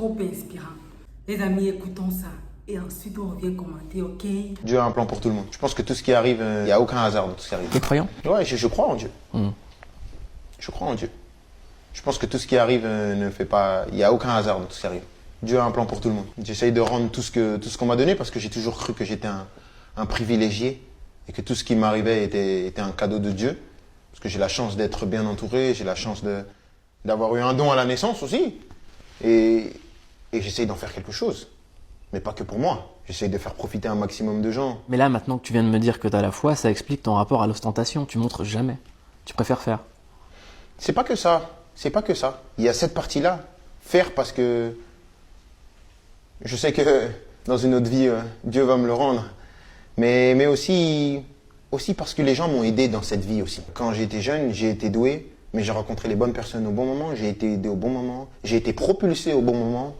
trop inspirant. Les amis, écoutons ça. Et ensuite, on revient commenter, ok? Dieu a un plan pour tout le monde. Je pense que tout ce qui arrive, il n'y a aucun hasard dans tout ce qui arrive. T'es croyant? Ouais, je crois en Dieu. Je crois en Dieu. Je pense que tout ce qui arrive ne fait pas... Il n'y a aucun hasard dans tout ce qui arrive. Dieu a un plan pour tout le monde. J'essaye de rendre tout ce qu'on m'a donné parce que j'ai toujours cru que j'étais un privilégié et que tout ce qui m'arrivait était un cadeau de Dieu. Parce que j'ai la chance d'être bien entouré, j'ai la chance d'avoir eu un don à la naissance aussi. Et j'essaye d'en faire quelque chose. Mais pas que pour moi. J'essaye de faire profiter un maximum de gens. Mais là, maintenant que tu viens de me dire que tu as la foi, ça explique ton rapport à l'ostentation. Tu montres jamais. Tu préfères faire. C'est pas que ça. C'est pas que ça. Il y a cette partie-là. Faire parce que je sais que dans une autre vie, Dieu va me le rendre. Mais aussi parce que les gens m'ont aidé dans cette vie aussi. Quand j'étais jeune, j'ai été doué, mais j'ai rencontré les bonnes personnes au bon moment. J'ai été aidé au bon moment. J'ai été propulsé au bon moment.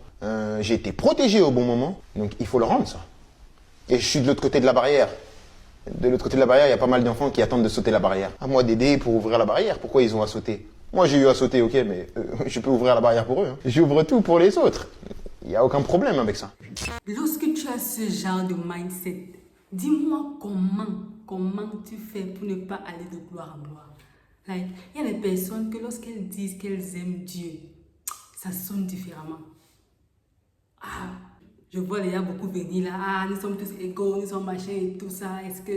J'ai été protégé au bon moment. Donc il faut le rendre, ça. Et je suis de l'autre côté de la barrière. De l'autre côté de la barrière, il y a pas mal d'enfants qui attendent de sauter la barrière. À moi d'aider pour ouvrir la barrière. Pourquoi ils ont à sauter? Moi, j'ai eu à sauter, ok, mais je peux ouvrir la barrière pour eux. Hein. J'ouvre tout pour les autres. Il n'y a aucun problème avec ça. Lorsque tu as ce genre de mindset, dis-moi comment tu fais pour ne pas aller de gloire en gloire. Like, il y a des personnes que lorsqu'elles disent qu'elles aiment Dieu, ça sonne différemment. Ah, je vois les gars beaucoup venir là, ah, nous sommes tous égaux, nous sommes machin et tout ça. Est-ce que,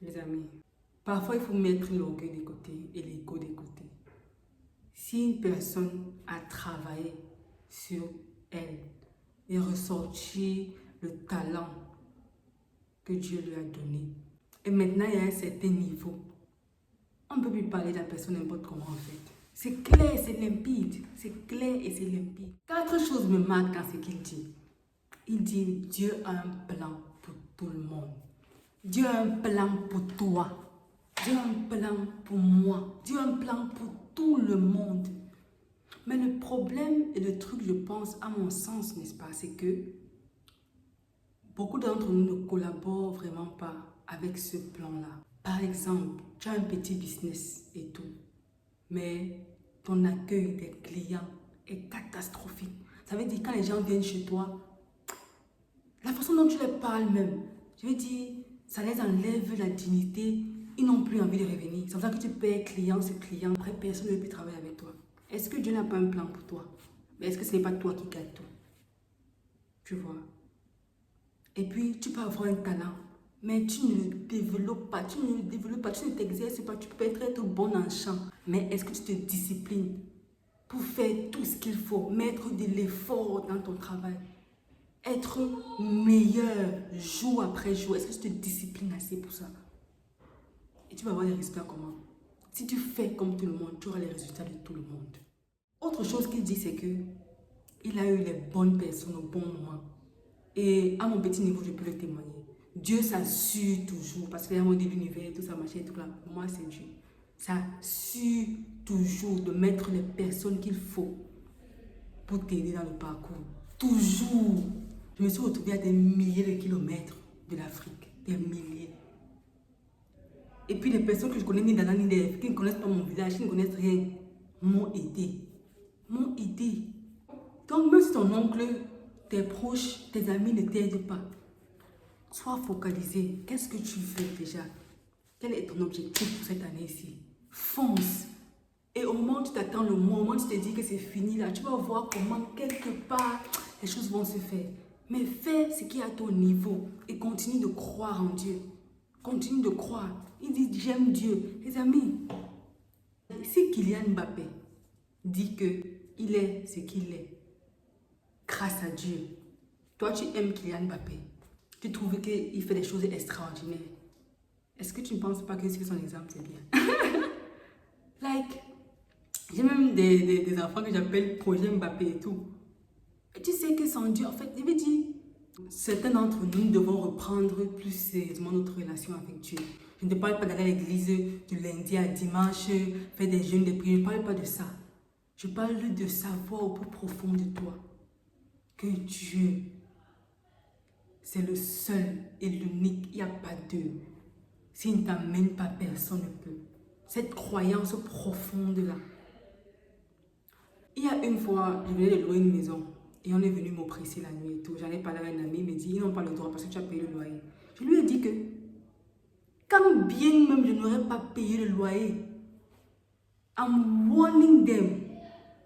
les amis, parfois il faut mettre l'orgueil de côté et l'ego de côté. Si une personne a travaillé sur elle et ressorti le talent que Dieu lui a donné, et maintenant il y a un certain niveau, on ne peut plus parler de la personne n'importe comment en fait. C'est clair, c'est limpide. C'est clair et c'est limpide. 4 choses me marquent dans ce qu'il dit. Il dit, Dieu a un plan pour tout le monde. Dieu a un plan pour toi. Dieu a un plan pour moi. Dieu a un plan pour tout le monde. Mais le problème et le truc, je pense, à mon sens, n'est-ce pas, c'est que beaucoup d'entre nous ne collaborent vraiment pas avec ce plan-là. Par exemple, tu as un petit business et tout. Mais ton accueil des clients est catastrophique. Ça veut dire quand les gens viennent chez toi, la façon dont tu les parles même, je veux dire, ça les enlève la dignité. Ils n'ont plus envie de revenir. C'est pour ça que tu perds client sur client. Après, personne ne veut plus travailler avec toi. Est-ce que Dieu n'a pas un plan pour toi? Mais est-ce que ce n'est pas toi qui gagne tout? Tu vois? Et puis, tu peux avoir un talent. Mais tu ne le développes pas, tu ne t'exerces pas, tu peux être bon en chant. Mais est-ce que tu te disciplines pour faire tout ce qu'il faut, mettre de l'effort dans ton travail, être meilleur jour après jour? Est-ce que tu te disciplines assez pour ça? Et tu vas avoir des résultats comment? Si tu fais comme tout le monde, tu auras les résultats de tout le monde. Autre chose qu'il dit, c'est que il a eu les bonnes personnes au bon moment. Et à mon petit niveau, je peux le témoigner. Dieu s'assure toujours, parce qu'il y a un modèle de l'univers, tout ça, machin, tout là. Pour moi, c'est Dieu. Ça assure toujours de mettre les personnes qu'il faut pour t'aider dans le parcours. Toujours. Je me suis retrouvée à des milliers de kilomètres de l'Afrique. Des milliers. Et puis les personnes que je connais ni d'Anna ni d'Ève, qui ne connaissent pas mon village, qui ne connaissent rien, m'ont aidé. M'ont aidé. Donc même si ton oncle, tes proches, tes amis ne t'aident pas, sois focalisé. Qu'est-ce que tu veux déjà? Quel est ton objectif pour cette année-ci? Fonce. Et au moment où tu t'attends le moment où tu te dis que c'est fini là, tu vas voir comment quelque part les choses vont se faire. Mais fais ce qui est à ton niveau et continue de croire en Dieu. Continue de croire. Il dit j'aime Dieu. Les amis, si Kylian Mbappé dit qu'il est ce qu'il est grâce à Dieu, toi tu aimes Kylian Mbappé, tu trouves qu'il fait des choses extraordinaires. Est-ce que tu ne penses pas que c'est son exemple, c'est bien? Like, j'ai même des enfants que j'appelle projet Mbappé et tout. Et tu sais que sans Dieu, en fait, je veux dire, certains d'entre nous devons reprendre plus sérieusement notre relation avec Dieu. Je ne te parle pas d'aller à l'église du lundi à dimanche, faire des jeûnes, des prières. Je ne parle pas de ça. Je parle de savoir au plus profond de toi que Dieu, c'est le seul et l'unique. Il n'y a pas deux. S'il ne t'amène pas, personne ne peut. Cette croyance profonde-là. Il y a une fois, je venais de louer une maison. Et on est venu m'oppresser la nuit et tout. J'en ai parlé à un ami, il me dit, ils n'ont pas le droit parce que tu as payé le loyer. Je lui ai dit que, quand bien même je n'aurais pas payé le loyer, I'm warning them,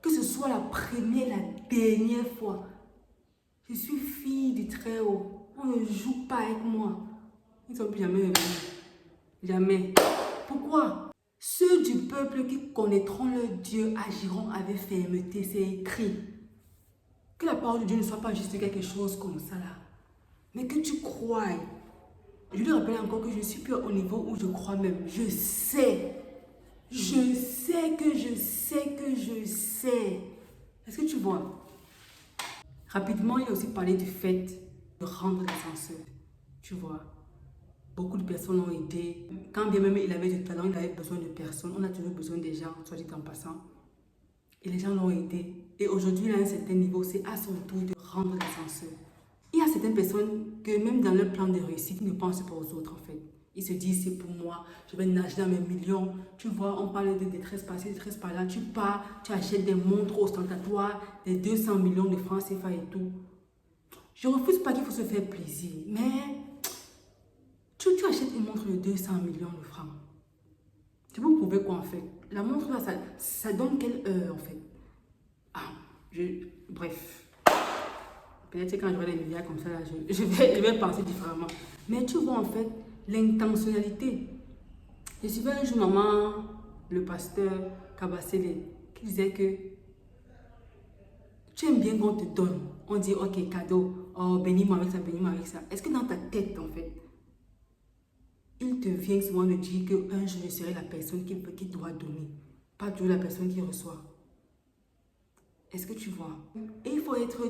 que ce soit la première, la dernière fois. Je suis fille du Très-Haut. On ne joue pas avec moi. Ils ne sont plus jamais revenus. Jamais. Pourquoi? Ceux du peuple qui connaîtront leur Dieu agiront avec fermeté. C'est écrit. Que la parole de Dieu ne soit pas juste quelque chose comme ça là. Mais que tu crois. Je lui rappelle encore que je suis plus au niveau où je crois même. Je sais. Je sais que je sais que je sais. Est-ce que tu vois? Rapidement, il a aussi parlé du fait de rendre l'ascenseur. Tu vois? Beaucoup de personnes l'ont aidé. Quand bien même il avait du talent, il avait besoin de personnes. On a toujours besoin des gens, soit dit en passant. Et les gens l'ont aidé. Et aujourd'hui, il a un certain niveau, c'est à son tour de rendre l'ascenseur. Il y a certaines personnes que même dans leur plan de réussite, ils ne pensent pas aux autres en fait. Ils se disent, c'est pour moi, je vais nager dans mes millions. Tu vois, on parle de détresse par-ci, détresse par-là. Tu pars, tu achètes des montres ostentatoires, des 200 millions de francs CFA et tout. Je ne refuse pas qu'il faut se faire plaisir, mais tu achètes une montre de 200 millions de francs. Tu peux prouver quoi en fait? La montre là, ça donne quelle heure en fait? Bref. Peut-être que quand je vois des milliards comme ça, là, je vais penser différemment. Mais tu vois en fait, l'intentionnalité. Je suivais un jour maman, le pasteur Kabasele, qui disait que tu aimes bien qu'on te donne. On dit, ok, cadeau, oh, bénis-moi avec ça, bénis-moi avec ça. Est-ce que dans ta tête, en fait, il te vient souvent de dire qu'un jour, je serai la personne qui doit donner, pas toujours la personne qui reçoit? Est-ce que tu vois? Et il faut être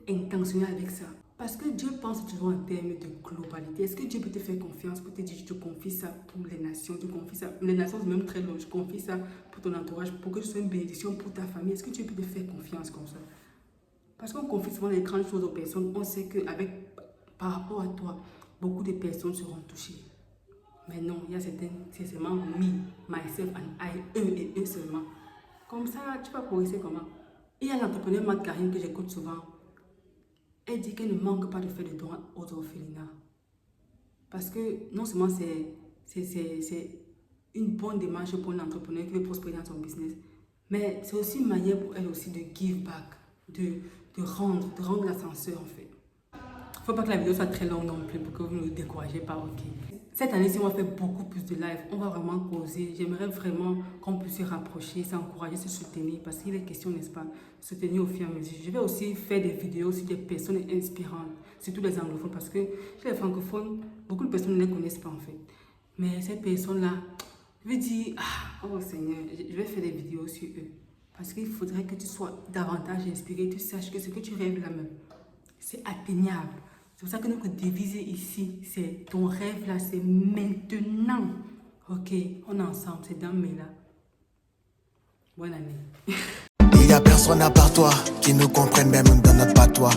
intentionnel avec ça. Parce que Dieu pense toujours en termes de globalité. Est-ce que Dieu peut te faire confiance pour te dire, je te confie ça pour les nations, je te confie ça, les nations c'est même très long, je confie ça pour ton entourage, pour que ce soit une bénédiction pour ta famille. Est-ce que Dieu peut te faire confiance comme ça? Parce qu'on confie souvent les grandes choses aux personnes, on sait que par rapport à toi, beaucoup de personnes seront touchées. Mais non, il y a certaines, c'est seulement me, myself and I, eux et eux seulement. Comme ça, tu vas progresser comment? Il y a l'entrepreneur Matt Karine que j'écoute souvent. Elle dit qu'elle ne manque pas de faire des dons aux orphelinats. Parce que non seulement c'est une bonne démarche pour l'entrepreneur qui veut prospérer dans son business, mais c'est aussi une manière pour elle aussi de give back, de rendre l'ascenseur en fait. Il ne faut pas que la vidéo soit très longue non plus pour que vous ne vous découragez pas, ok. Cette année-ci, on va faire beaucoup plus de live. On va vraiment causer. J'aimerais vraiment qu'on puisse se rapprocher, s'encourager, se soutenir. Parce qu'il est question, n'est-ce pas, se soutenir au fur et à mesure. Je vais aussi faire des vidéos sur des personnes inspirantes, surtout les anglophones. Parce que chez les francophones, beaucoup de personnes ne les connaissent pas en fait. Mais ces personnes-là, je vais dire, oh Seigneur, je vais faire des vidéos sur eux. Parce qu'il faudrait que tu sois davantage inspiré. Tu saches que ce que tu rêves là même, c'est atteignable. C'est pour ça que notre devise ici, c'est ton rêve là, c'est maintenant. Ok, on est ensemble, c'est dans mes là. Bonne année. Il n'y a personne à part toi qui nous comprenne même dans notre patois.